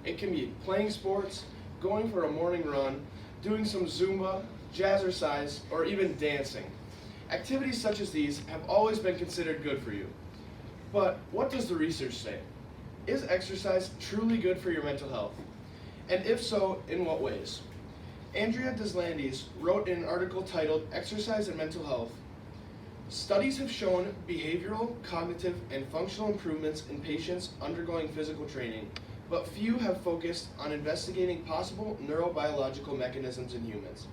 It can be playing sports, going for a morning run, doing some Zumba, jazzercise, or even dancing. Activities such as these have always been considered good for you. But what does the research say? Is exercise truly good for your mental health? And if so, in what ways? Andrea Deslandes wrote in an article titled Exercise and Mental Health, "Studies have shown behavioral, cognitive, and functional improvements in patients undergoing physical training, but few have focused on investigating possible neurobiological mechanisms in humans."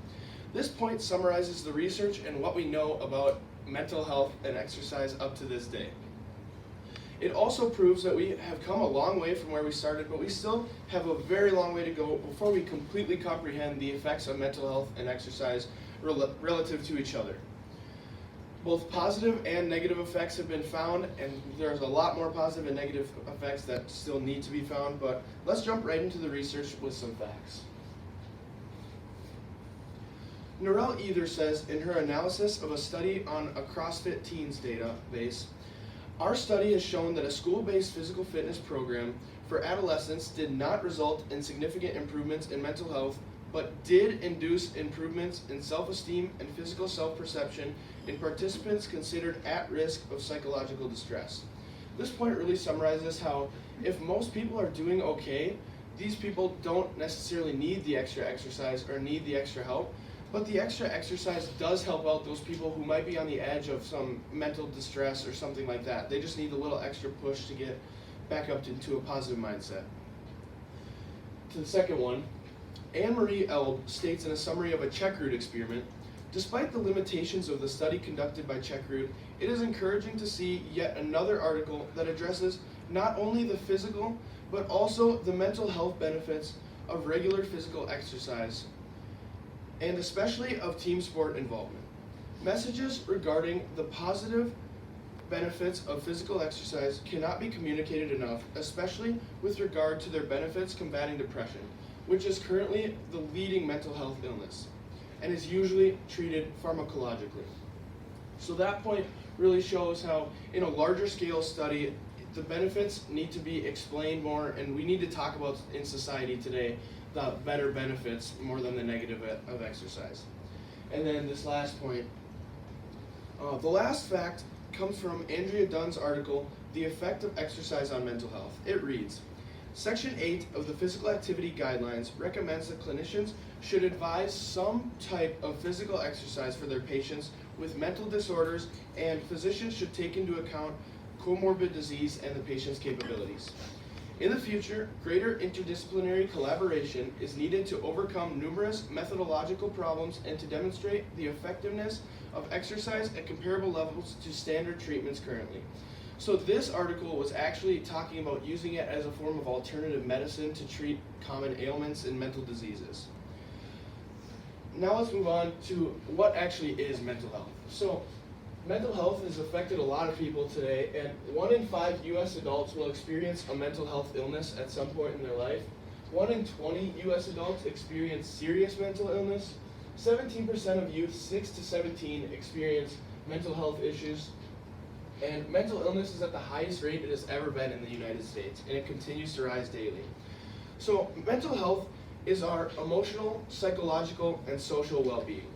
This point summarizes the research and what we know about mental health and exercise up to this day. It also proves that we have come a long way from where we started, but we still have a very long way to go before we completely comprehend the effects of mental health and exercise relative to each other. Both positive and negative effects have been found, and there's a lot more positive and negative effects that still need to be found, but let's jump right into the research with some facts. Norelle Either says in her analysis of a study on a CrossFit Teens database, "Our study has shown that a school-based physical fitness program for adolescents did not result in significant improvements in mental health, but did induce improvements in self-esteem and physical self-perception in participants considered at risk of psychological distress." This point really summarizes how if most people are doing okay, these people don't necessarily need the extra exercise or need the extra help, but the extra exercise does help out those people who might be on the edge of some mental distress or something like that. They just need a little extra push to get back up into a positive mindset. To the second one, Anne-Marie Elb states in a summary of a check route experiment, "Despite the limitations of the study conducted by check route, it is encouraging to see yet another article that addresses not only the physical, but also the mental health benefits of regular physical exercise, and especially of team sport involvement. Messages regarding the positive benefits of physical exercise cannot be communicated enough, especially with regard to their benefits combating depression, which is currently the leading mental health illness, and is usually treated pharmacologically." So that point really shows how, in a larger scale study, the benefits need to be explained more, and we need to talk about in society today the better benefits more than the negative of exercise. And then this last point, the last fact comes from Andrea Dunn's article, "The Effect of Exercise on Mental Health." It reads, "Section 8 of the Physical Activity Guidelines recommends that clinicians should advise some type of physical exercise for their patients with mental disorders, and physicians should take into account comorbid disease and the patient's capabilities. In the future, greater interdisciplinary collaboration is needed to overcome numerous methodological problems and to demonstrate the effectiveness of exercise at comparable levels to standard treatments currently." So this article was actually talking about using it as a form of alternative medicine to treat common ailments and mental diseases. Now let's move on to what actually is mental health. So mental health has affected a lot of people today, and 1 in 5 U.S. adults will experience a mental health illness at some point in their life. 1 in 20 U.S. adults experience serious mental illness. 17% of youth 6 to 17 experience mental health issues. And mental illness is at the highest rate it has ever been in the United States, and it continues to rise daily. So mental health is our emotional, psychological, and social well-being.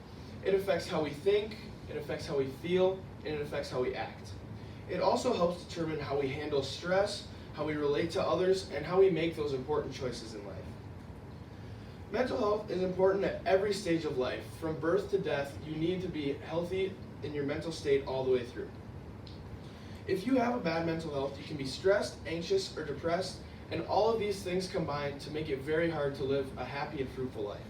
It affects how we think, it affects how we feel, and it affects how we act. It also helps determine how we handle stress, how we relate to others, and how we make those important choices in life. Mental health is important at every stage of life. From birth to death, you need to be healthy in your mental state all the way through. If you have a bad mental health, you can be stressed, anxious, or depressed, and all of these things combine to make it very hard to live a happy and fruitful life.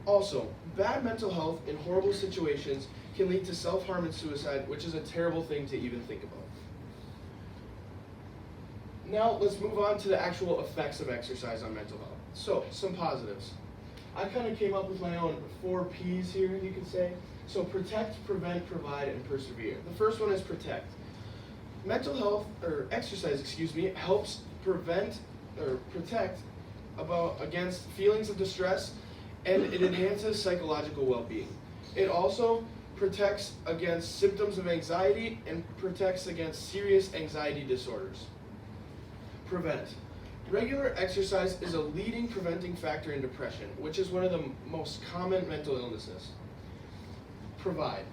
Also, bad mental health in horrible situations can lead to self-harm and suicide, which is a terrible thing to even think about. Now let's move on to the actual effects of exercise on mental health. So, some positives. I kind of came up with my own 4 P's here, you could say. So protect, prevent, provide, and persevere. The first one is protect. Mental health, or exercise, helps prevent or protect against feelings of distress, and it enhances psychological well-being. It also protects against symptoms of anxiety and protects against serious anxiety disorders. Prevent. Regular exercise is a leading preventing factor in depression, which is one of the most common mental illnesses. Provide.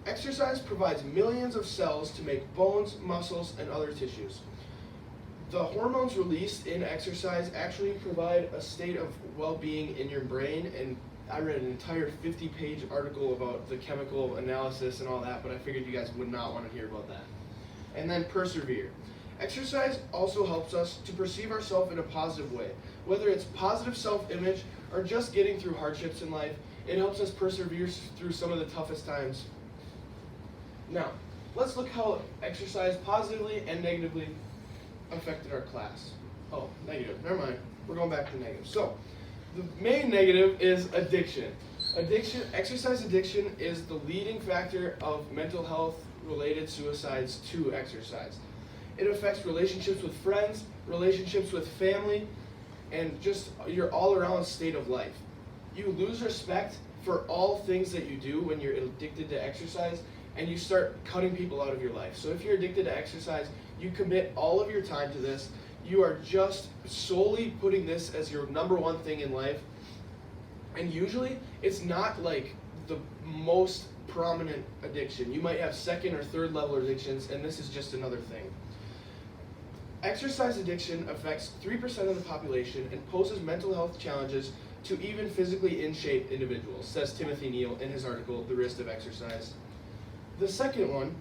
Exercise provides millions of cells to make bones, muscles, and other tissues. The hormones released in exercise actually provide a state of well-being in your brain, and I read an entire 50-page article about the chemical analysis and all that, but I figured you guys would not want to hear about that. And then persevere. Exercise also helps us to perceive ourselves in a positive way. Whether it's positive self-image or just getting through hardships in life, it helps us persevere through some of the toughest times. Now, let's look how exercise positively and negatively affected our class. Oh, negative. Never mind. We're going back to negative. So, the main negative is addiction. Exercise addiction is the leading factor of mental health related suicides to exercise. It affects relationships with friends, relationships with family, and just your all-around state of life. You lose respect for all things that you do when you're addicted to exercise, and you start cutting people out of your life. So if you're addicted to exercise, you commit all of your time to this. You are just solely putting this as your number one thing in life. And usually, it's not like the most prominent addiction. You might have second or third level addictions, and this is just another thing. Exercise addiction affects 3% of the population and poses mental health challenges to even physically in shape individuals, says Timothy Neal in his article, The Risk of Exercise. The second one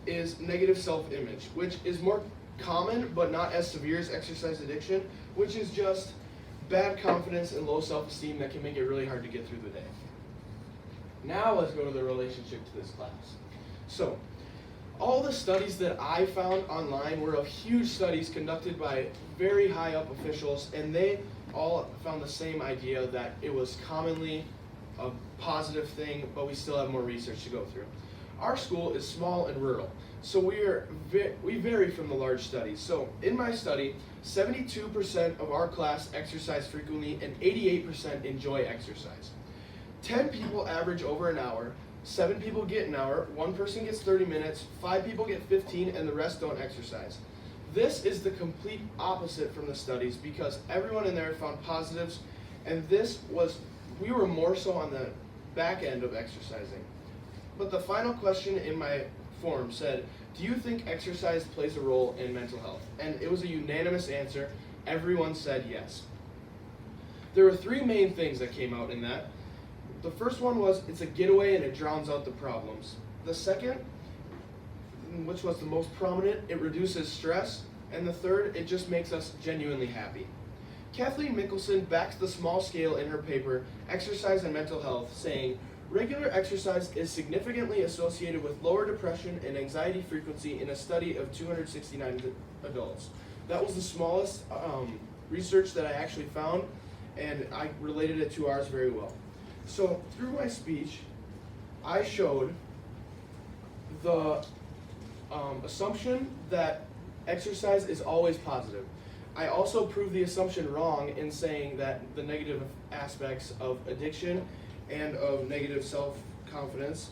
is negative self-image, which is more common but not as severe as exercise addiction, which is just bad confidence and low self-esteem that can make it really hard to get through the day. Now let's go to the relationship to this class. So, all the studies that I found online were of huge studies conducted by very high up officials, and they all found the same idea that it was commonly a positive thing, but we still have more research to go through. Our school is small and rural, so we vary from the large studies. So in my study, 72% of our class exercise frequently and 88% enjoy exercise. 10 people average over an hour, 7 people get an hour, 1 person gets 30 minutes, 5 people get 15, and the rest don't exercise. This is the complete opposite from the studies because everyone in there found positives, and we were more so on the back end of exercising. But the final question in my form said, do you think exercise plays a role in mental health? And it was a unanimous answer. Everyone said yes. There were 3 main things that came out in that. The first one was it's a getaway and it drowns out the problems. The second, which was the most prominent, it reduces stress. And the third, it just makes us genuinely happy. Kathleen Mickelson backs the small scale in her paper, Exercise and Mental Health, saying, regular exercise is significantly associated with lower depression and anxiety frequency in a study of 269 adults. That was the smallest research that I actually found, and I related it to ours very well. So through my speech, I showed the assumption that exercise is always positive. I also proved the assumption wrong in saying that the negative aspects of addiction and of negative self-confidence,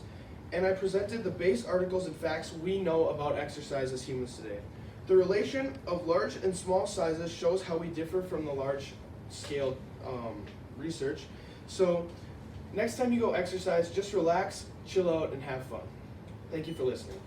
and I presented the base articles and facts we know about exercise as humans today. The relation of large and small sizes shows how we differ from the large-scale research. So next time you go exercise, just relax, chill out, and have fun. Thank you for listening.